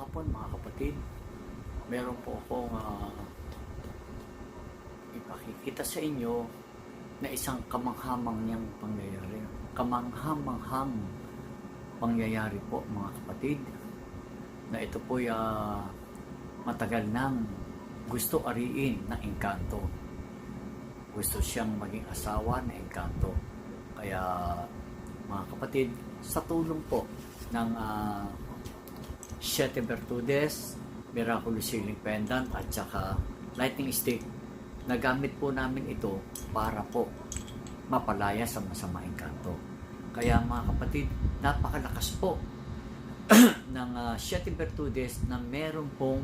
hapon mga kapatid. Meron po akong ipakikita sa inyo na isang kamanghamanghang pangyayari. Kamanghamanghang pangyayari po mga kapatid, na ito po matagal nang gusto ariin na engkanto. Gusto siyang maging asawa na engkanto. Kaya mga kapatid, sa tulong po ng Siete Virtudes, Miraculous Healing Pendant at saka Lightning Stick, nagamit po namin ito para po mapalaya sa masama engkanto. Kaya mga kapatid, napakalakas po ng Siete Virtudes na meron pong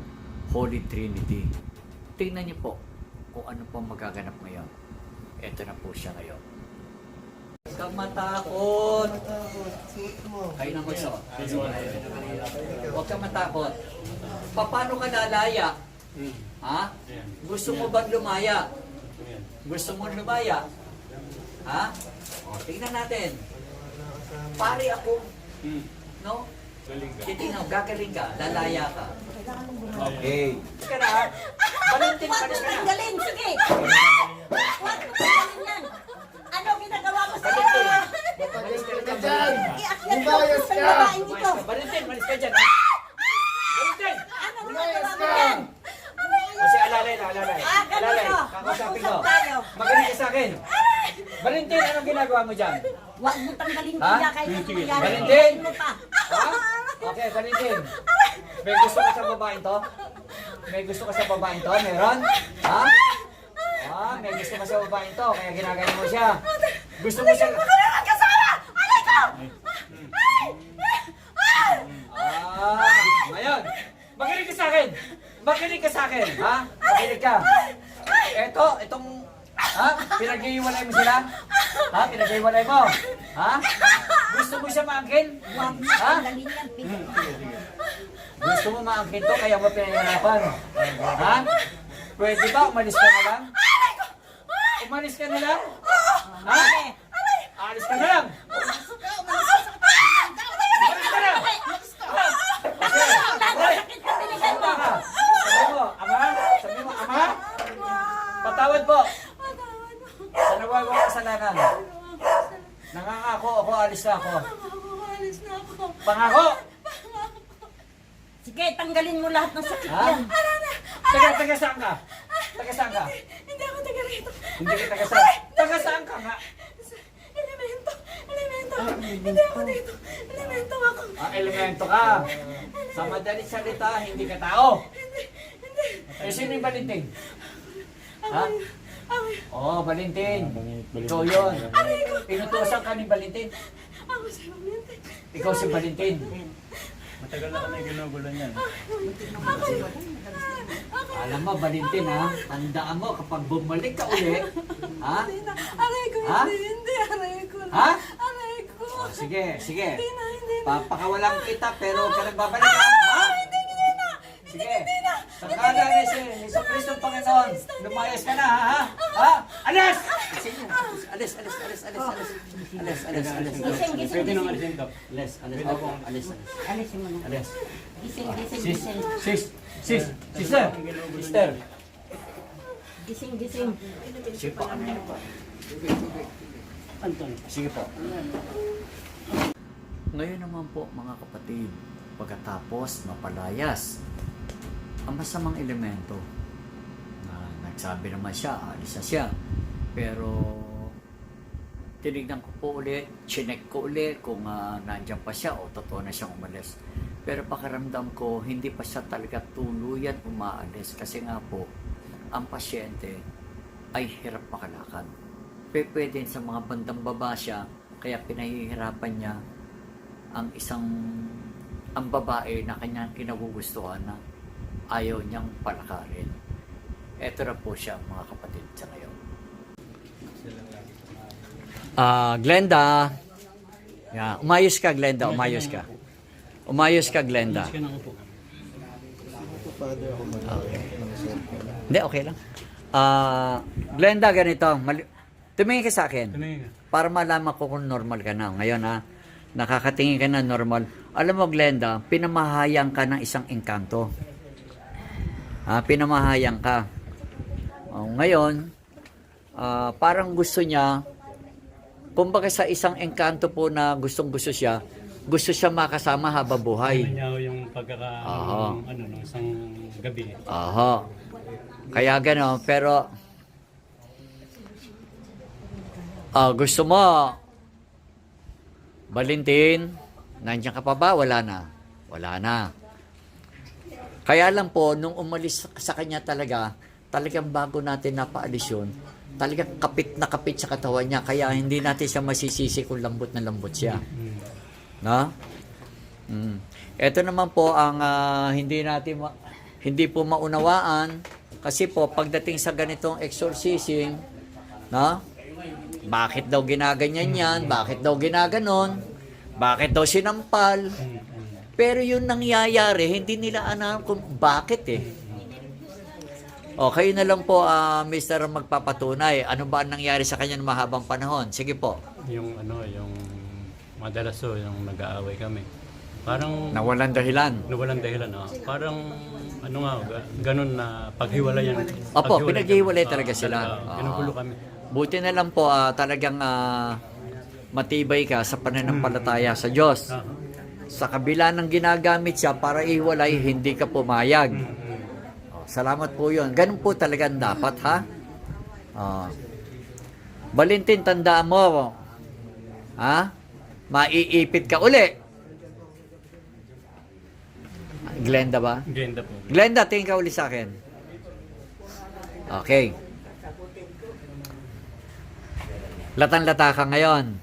Holy Trinity. Tingnan niyo po kung ano po magaganap ngayon. Ito na po siya ngayon. Huwag kang matakot. Kayo na magsuot. Huwag kang matakot. Paano ka lalaya? Ha? Gusto mo bang lumaya? Gusto mo lumaya? Ha? O, tingnan natin. Pare ako. No? Titingnan, gagaling ka. Lalaya ka. Okay. Ka na. Valentin, palis ka na. Galing, sige. Huwag mo tanggalin yan. Ano ginagawa mo sa Valentin. akin? Malis ka na dyan. Iakyat ka po sa babaeng dito. Valentin, malis ka dyan. Ha? Valentin! Ano ginagawa mo yan? Kasi alalay na, alalay. Ganito. Alalay, kakausapin ko. Mag-usap tayo. Magaling ka sa akin. Valentin, anong ginagawa mo dyan? Huwag mo tanggalin Ha? niya kahit ano mangyari. Valentin! Mo pa. Ha? Okay, Valentin. May gusto ka sa babaeng to? May gusto ka sa babaeng to? Meron? Ha? Ah, may gusto ka sa babaeng to, kaya ginagawa mo siya. Gusto mo siya... Kasama! Alay ko! Ngayon, makinig ka sa akin. Makinig ka sa akin, ha? Makinig ka. Itong... Ha? Pinag-iiwalay mo sila? Ha? Pinag-iiwalay mo? Ha? Gusto mo siya maangkin? Huwag mo Ha? tanggalin yan. Gusto mo maangkin to, kaya mo pinahirapan? Ha? Pwede ba? Umalis ka na lang? Umalis ka na lang? Ha? Alis ka na lang? Umalis ka na! Salita ka! Sabi mo, Ama? Patawad po! Sa nagawang kasalanan. Nangangako ako, alis na ako. Pangako! Sige, tanggalin mo lahat ng sakit Ha? yan. Taga saan ka? Taga saan ka? Hindi ako taga rito. Hindi ka taga saan? Taga saan ka nga? Elemento. Hindi ako dito. Elemento ako. Elemento ka. Sa madaling salita, hindi ka tao. Eh, sino yung Valentin? Ha? Oo, Valentin. Ikaw yun. Pinutusan ka ni Valentin. Ako si Valente. Ikaw si Valentin. Matagal na kami ginugulo niyan. Alam mo, Valentin, ha? Tandaan mo, kapag bumalik ka uli, ha? Aray ko, Ha? hindi. Aray ko. Ha? Aray ko. Oh, sige, sige. Hindi na. Papakawalan kita, pero ka nagbabalik, ha? Hindi na. Sige. Sa kala ni Jesu Cristo Panginoon, lumayas ka na, ha? Ha? Alis! Alis. Gising. Pwede nang alisin to. Alis. Alisin mo na. Alis. Gising. Sister. Gising. Sige po. Sige po. Ngayon naman po mga kapatid, pagkatapos mapalayas ang masamang elemento, nagsabi naman siya, alis na siya. Pero tinignan ko po ulit, chinek ko ulit kung nandiyan pa siya o totoo na siyang umalis. Pero pakiramdam ko, hindi pa siya talaga tuluyan umaalis kasi nga po, ang pasyente ay hirap makalakad. Pwede sa mga bandang baba siya, kaya pinahihirapan niya ang babae na kanyang kinagugustuhan na ayaw niyang palakarin. Ito na po siya mga kapatid sa ngayon. Glenda. Yeah, umayos ka Glenda, umayos ka. Glenda. Okay. Hindi, okay lang. Glenda, ganito. Tumingin ka sa akin. Para malaman ko kung normal ka na. Ngayon nakakatingin ka na normal. Alam mo, Glenda, pinamahayang ka ng isang engkanto. Pinamahayang ka. Ngayon, parang gusto niya, kumbaga sa isang engkanto po na gustong-gusto siya, gusto siya makasama habang buhay. Ano niya yung pagkaka, nung isang gabi. Kaya gano'n, pero gusto mo, Valentin, nandiyan ka pa ba? Wala na. Wala na. Kaya lang po, nung umalis sa kanya talagang bago natin napaalis yun, talagang kapit na kapit sa katawan niya. Kaya hindi natin siya masisisi kung lambot na lambot siya. No? Ito naman po ang hindi po maunawaan kasi po pagdating sa ganitong exorcism, no? Bakit daw ginaganyan yan? Bakit daw ginaganon? Bakit daw sinampal? Pero yung nangyayari, hindi nila alam kung bakit eh. O, kayo na lang po, Mr. magpapatunay. Ano ba ang nangyari sa kanya ng mahabang panahon? Sige po. Yung madalas yung nag-aaway kami. Parang Nawalan dahilan. nawalan dahilan. Parang ganun na paghiwalayan. Opo, pinaghiwalay talaga sila. Ginugulo kami. Buti na lang po, talagang matibay ka sa pananampalataya sa Diyos. Sa kabila ng ginagamit siya para ihiwalay, hindi ka pumayag. Salamat po yun. Ganun po talagang dapat, ha? Valentin, tandaan mo, maiipit ka uli. Glenda ba? Glenda po. Glenda, tingin ka uli sa akin. Okay. Latan-lata ka ngayon.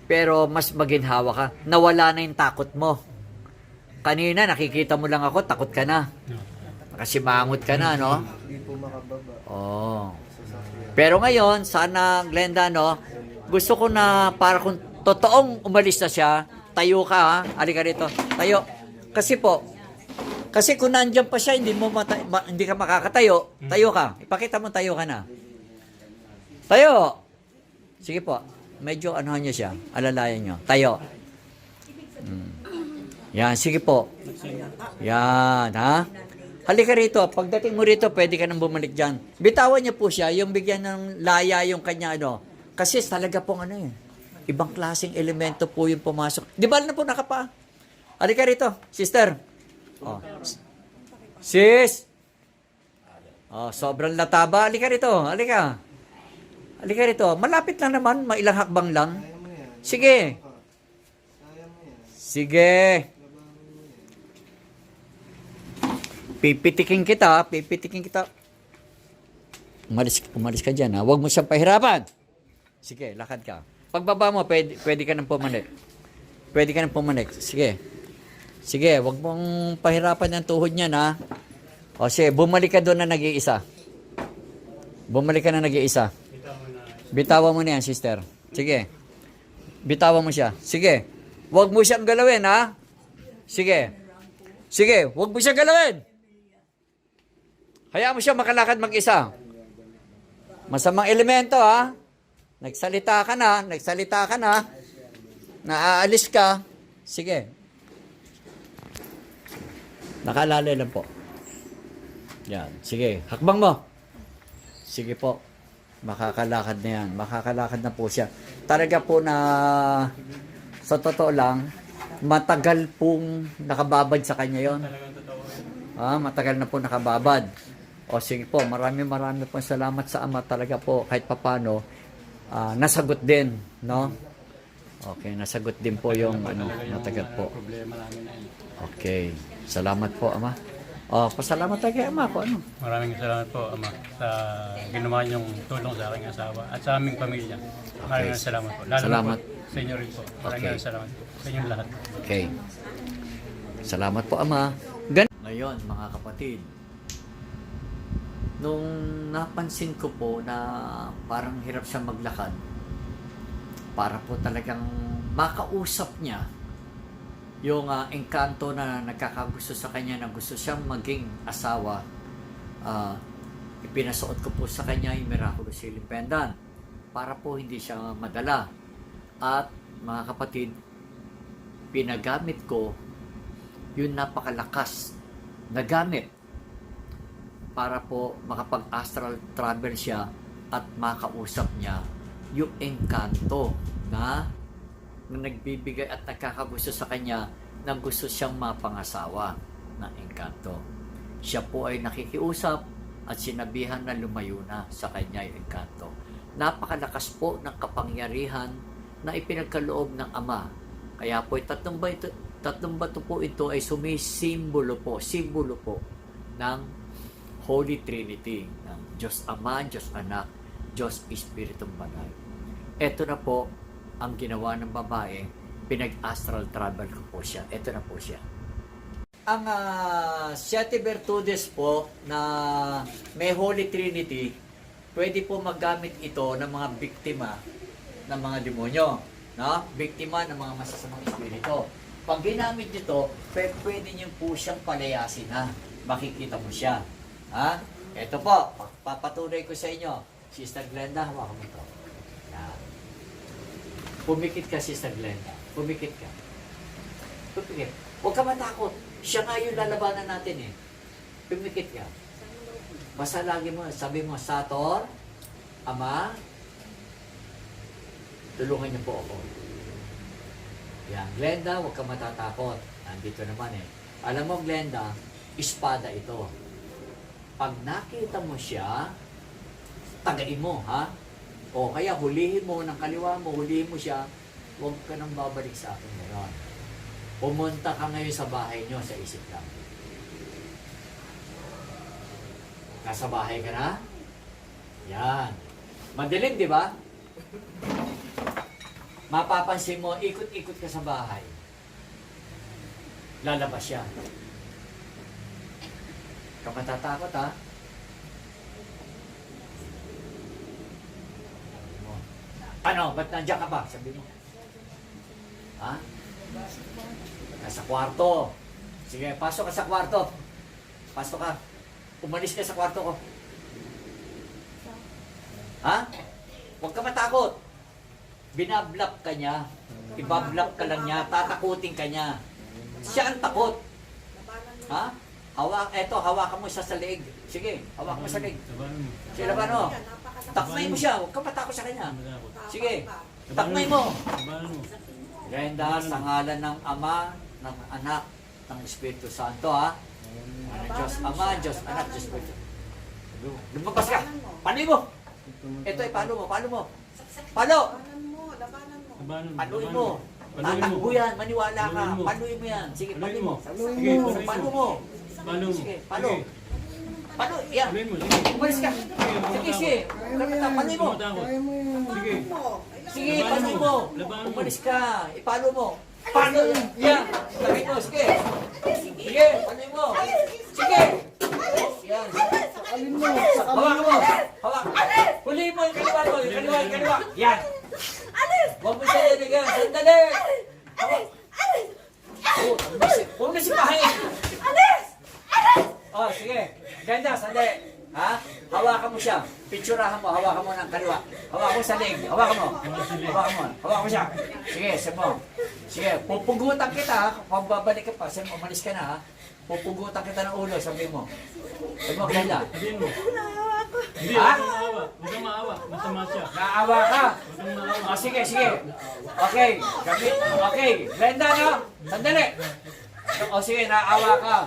Pero mas maginhawa ka. Nawala na yung takot mo. Kanina, nakikita mo lang ako, takot ka na. Nakasimangot ka na, no? Hindi po makababa. Oo. Pero ngayon, sana, Glenda, no? Gusto ko na para kung totoong umalis na siya, tayo ka, ha? Halika rito. Tayo. Kasi kung nandiyan pa siya, hindi ka makakatayo, tayo ka. Ipakita mo, tayo ka na. Tayo. Sige po. Medyo anuhan niyo siya. Alalayan niyo. Tayo. Yan. Sige po. Yan. Ha? Halika rito. Pagdating mo rito, pwede ka nang bumalik dyan. Bitawan niyo po siya. Yung bigyan ng laya yung kanya Kasi talaga pong ibang klaseng elemento po yung pumasok. Di ba na po nakapa? Halika rito. Sister. Sis. Sobrang lataba. Halika rito. Halika. Halika rito. Malapit lang naman. Mailang hakbang lang. Sige. Sige. Pipitikin kita. Umalis ka dyan, ha? Huwag mo siyang pahirapan. Sige, lakad ka. Pagbaba mo, pwede ka nang pumanik. Pwede ka nang pumanik. Sige. Sige, huwag mong pahirapan yung tuhod niyan, ha? O sige, bumalik ka doon na nag-iisa. Bumalik ka na nag-iisa. Bitawan mo na yan, sister. Sige. Bitawan mo siya. Sige. Huwag mo siyang galawin, ha? Sige. Sige, huwag mo siyang galawin. Hayaan mo siya makalakad mag-isa. Masamang elemento, ha? Nagsalita ka na. Naaalis ka. Sige. Nakalala lang po. Yan. Sige. Hakbang mo. Sige po. Makakalakad na yan. Makakalakad na po siya. Talaga po na sa totoo lang, matagal pong nakababad sa kanya yon. Matagal na po nakababad. O sige po, marami po salamat sa Ama. Talaga po, kahit papano, nasagot din, no? Okay, nasagot din po yung matagal po. Problema namin na yun. Okay. Salamat po, Ama. Pasalamat tayo kay Ama po. Maraming salamat po, Ama, sa ginawa niyong tulong sa aking asawa at sa aming pamilya. Maraming salamat po. Lalo Salamat. na po sa inyo rin po. Maraming salamat po sa inyong lahat. Okay. Salamat po, Ama. Ngayon, mga kapatid, nung napansin ko po na parang hirap siya maglakad, para po talagang makausap niya yung engkanto na nagkakagusto sa kanya na gusto siyang maging asawa, ipinasuot ko po sa kanya yung Miraculous Healing Pendant para po hindi siya madala. At mga kapatid, pinagamit ko yung napakalakas na gamit para po makapag-astral travel siya at makausap niya yung engkanto na nagbibigay at nagkakagusto sa kanya na gusto siyang mapangasawa na engkanto. Siya po ay nakikiusap at sinabihan na lumayo na sa kanya yung engkanto. Napakalakas po ng kapangyarihan na ipinagkaloob ng Ama. Kaya po tatlong bato po ito ay sumisimbolo po, simbolo po ng Holy Trinity, ng Diyos Ama, Diyos Anak, Diyos Espiritong Banal. Ito na po ang ginawa ng babae, pinag-astral travel ko po siya. Ito na po siya. Ang Siete Virtudes po na may Holy Trinity, pwede po maggamit ito ng mga biktima ng mga demonyo, no? Biktima ng mga masasamang espiritu. Pag ginamit nito, pwede niyo po siyang palayasin, ha? Makikita mo siya. Ha? Ito po, papatunay ko sa inyo. Sister Glenda, hawakan mo ito. Yan. Pumikit ka, Sister Glenda. Pumikit ka. Pumikit. Huwag ka matakot. Siya nga yung lalabanan natin eh. Pumikit ka. Basta lagi mo, sabi mo, Sator, Ama, tulungan niyo po ako. Yan, Glenda, huwag ka matatakot. Nandito naman eh. Alam mo, Glenda, espada ito. Pag nakita mo siya, tagain mo, ha? O kaya hulihin mo ng kaliwa mo, hulihin mo siya, huwag ka nang babalik sa akin ngayon. Pumunta ka ngayon sa bahay nyo, sa isip lang. Nasa bahay ka na? Yan. Madilim, di ba? Mapapansin mo, ikot-ikot ka sa bahay. Lalabas siya. Ka matatakot, ha? Ano? Ba't nandiyan ka pa? Sabi mo. Ha? Nasa kwarto. Sige, pasok ka sa kwarto. Pasok ka. Umalis ka sa kwarto ko. Ha? Huwag ka matakot. Binablock ka niya. Ibablock ka lang niya. Tatakutin ka niya. Siya ang takot. Ha? Hawakan mo siya sa leeg. Sige, hawakan mo sa leeg. Sige, laban mo. Takmay mo siya. Huwag ka matakot sa kanya. Sige, takmay mo. Glenda, sa ngalan ng Ama, ng Anak, ng Espiritu Santo, ha? Diyos Ama, Diyos Anak, Diyos Espiritu. Lumabas ka. Panuin mo. Ito ay palo mo. Palo mo. Palo. Panuin mo. Tatakbo yan. Maniwala ka. Panuin mo yan. Sige, panuin mo. Palo mo. Sige, palo. Palo, yan. Umalis ka. Sige, sige. Panuin mo. Sige. Sige, panuin mo. Umalis ka. Ipalo mo. Palo yan. Lagay mo. Sige. Sige, panuin mo. Sige. Yan. Hawakan mo. Hawakan. Huliin mo yung kaliwa mo. Yung kaliwa, yung kaliwa. Yan. Huwag mo siya niligan. Sandali. Huwag na si Pahay. Oh, sige. Ganda, sandali. Ha? Hawakan mo siya. Picturahan mo. Hawakan mo ng kaliwa. Hawakan mo sa leg. Hawakan mo. Hawakan mo. Hawakan mo siya. Sige, sabi mo. Sige, pupugutan kita ha. Kung babalik ka pa, sabi mo, umalis ka na ha. Pupugutan kita ng ulo, sabi mo. Sabi mo, Glenda. Sabihin mo. Hindi, Ha? huwag kang maawa. Huwag kang maawa. Masama siya. Naawa ka. Huwag kang maawa. O, sige, sige. Okay. Okay. Glenda, no? Sandali. O, sige, naawa ka.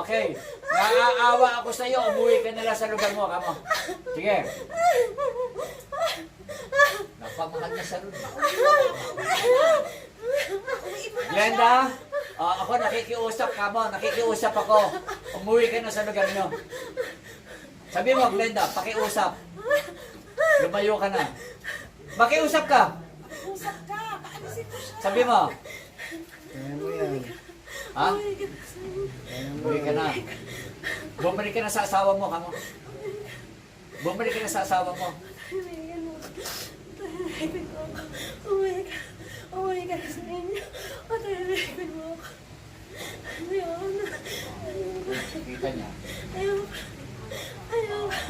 Okay. Naaawa ako sa iyo. Umuwi ka nila sa lugar mo, kamo. Sige. Napamahal niya sa lugar. Glenda, ako nakikiusap, kamo. Nakikiusap ako. Umuwi ka na sa lugar mo. Sabi mo, Glenda, pakiusap. Lumayo ka na. Pakiusap ka. Usap ka. Paalisin mo siya. Sabi mo. Ha? Umuwi ka na. Bumalik ka na sa asawa mo, kamo. Bumalik ka na sa asawa mo. Umuwi ka na sa inyo. Patahimik mo ako. Ayoko na. Kita niya. Ayoko.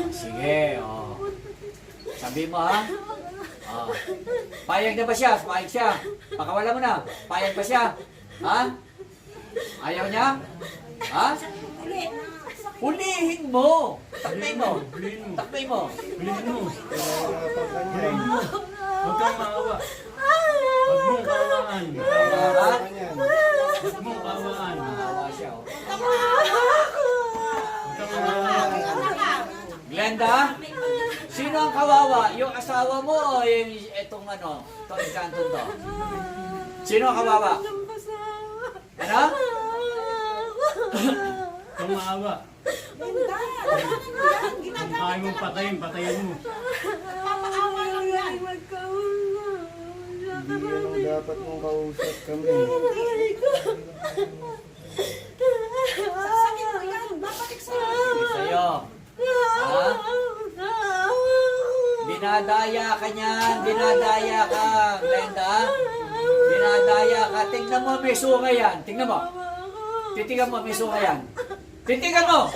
Sige, Sabi mo, ha? Payag na ba siya? Payag siya. Pakawala mo na. Payag ba siya? Ha? Ayaw niya? Ha? Hulihin mo! Takbay mo! Hulihin mo. Takbay mo! Hulihin mo. Hulihin mo. Huwag kang maawa. Huwag mong kaawaan. Ha? Huwag mong kaawaan. Awa siya, oh. Huwag kang maawa. Glenda? Sino ang kawawa? Yung asawa mo o yung itong ano? Itong engkanto to? Sino ang kawawa? Ano? Huwag kang maawa. Ayaw mong patayin, patayin mo. Hindi dapat mong kausap kami. Sa'yo. Ha? Dinadaya ka niyan. Dinadaya ka, Glenda. Dinadaya ka. Tingnan mo, may sunga yan. Tingnan mo. Titigan mo, may sunga yan. Titigan mo!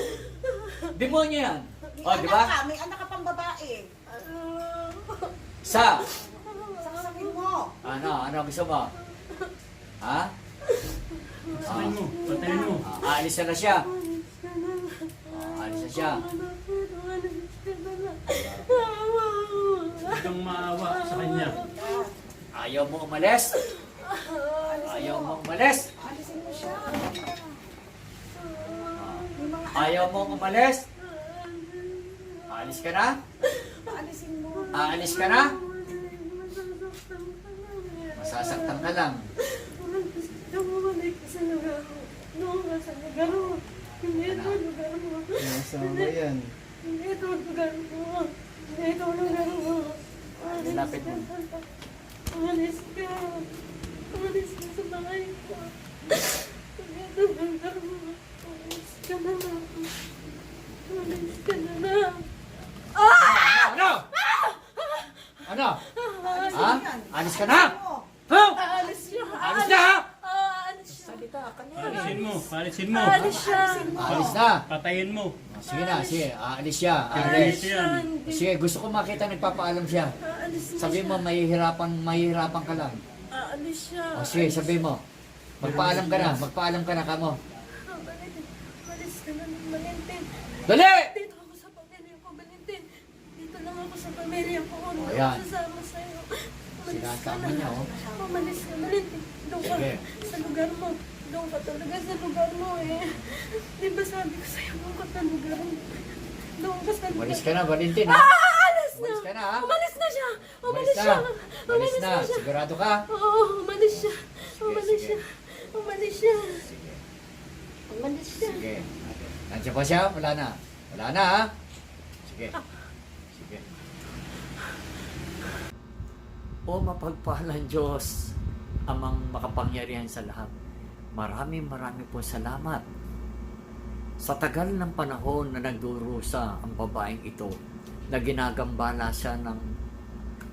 Demonyo yan. O, di ba? May anak ka pang babae. Sa? Saksakin mo. Ano gusto mo? Ha? Patayin mo, patayin mo. Aalis na siya. Aalis na siya. Huwag kang maawa sa kanya. Ayaw mo umalis? Ayaw mo umalis? Alisin mo siya. Ayaw mo umalis? Aalis ka na? Alisin mo. Aalis ka na? Masasaktan ka lang. Nasama yan. Lapit mo. Umalis ka. Umalis ka sa bahay ko. Ito lugar mo. Umalis ka na lang. Umalis ka na lang. Ano? Ano? Ha? Alis ka na? Ha? Aalis siya. Alis na ha? Aalis siya. Palisin mo, palisin mo. Aalis siya. Alis na. Patayin mo. Sige na, sige. Aalis siya. Aalis Aalis. yan. Sige, gusto ko makita nagpapaalam siya. Aalis na Sabi siya. mo, mahihirapan ka lang. Aalis siya. O sige, sabi mo. Magpaalam ka na kamo. Umalis ka na ng Valentin. Dali! Dito ako sa pamilya ko, Valentin. Dito lang ako sa pamilya ko. Huwag O, na yan. ako sasama sa'yo. Umalis ka Sinasama na. niya, oh. Umalis ka, Valentin. Doon ka Sige. sa lugar mo. Doon ka talaga sa lugar mo eh. Di ba sabi ko sa'yo, doon ka sa lugar mo. Doon ka sa lugar Walis ka na, Valentin ha? Alis na! Walis ka na ha? Umalis na siya! Walis Umalis na. siya! Walis na. siya! Sigurado ka? Oo, umalis siya! Umalis sige. siya! Umalis siya! Umalis siya! Sige. Nandiyan pa siya? Wala na. Wala na ha? Sige. Sige. O mapagpahalan Diyos, amang makapangyarihan sa lahat. Marami po salamat. Sa tagal ng panahon na nagdurusa ang babaeng ito, na ginagambala siya ng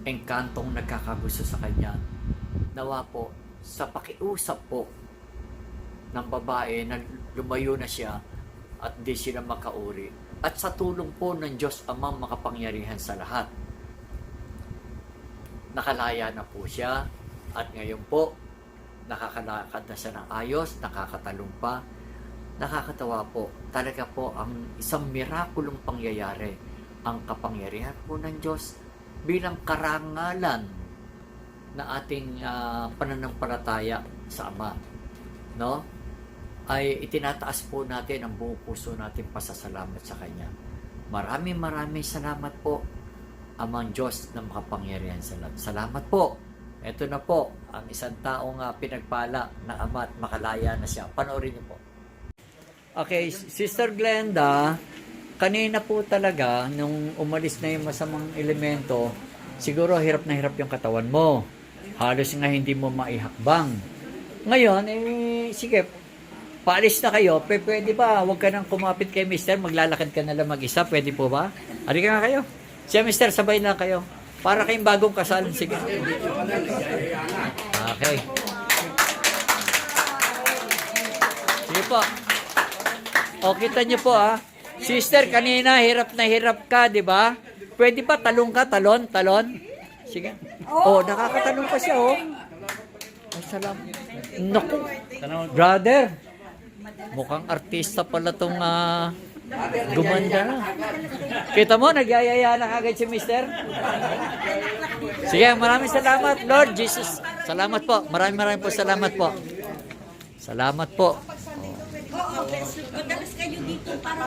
engkantong nagkakagusto sa kanya, nawa po, sa pakiusap po ng babae na lumayo na siya at di sila makauri, at sa tulong po ng Diyos amang makapangyarihan sa lahat, nakalaya na po siya at ngayon po nakakalakad na siya ng ayos, nakakatalong pa. Nakakatawa po, talaga po ang isang mirakulong pangyayari, ang kapangyarihan po ng Diyos bilang karangalan na ating pananampalataya sa Ama, no? Ay itinataas po natin ang buong puso natin pasasalamat sa Kanya. Maraming salamat po, Amang Diyos na makapangyarihan sa lahat. Salamat po. Ito na po ang isang taong pinagpala ng Ama at makalaya na siya. Panoorin niyo po. Okay, Sister Glenda, kanina po talaga, nung umalis na yung masamang elemento, siguro hirap na hirap yung katawan mo. Halos nga hindi mo maihakbang. Ngayon, sige, paalis na kayo. Pwede ba, huwag ka nang kumapit kay Mister, maglalakad ka na lang mag-isa. Pwede po ba? Halika nga kayo. Siya, Mister, sabay na kayo. Para kayong bagong kasal. Sige. Okay. Sige po. O, kita niyo po Sister, kanina hirap na hirap ka, di ba? Pwede ba talong ka? Talon? Sige. Oh, nakakatalong pa siya, oh. Ay, salamat. Naku. Salamat. Brother, mukhang artista pala tong gumanda na. Kita mo, nagyayaya na kagad si Mister. Sige, maraming salamat, Lord Jesus. Salamat po. Maraming po salamat po. Salamat po. Oo, madalas kayo dito para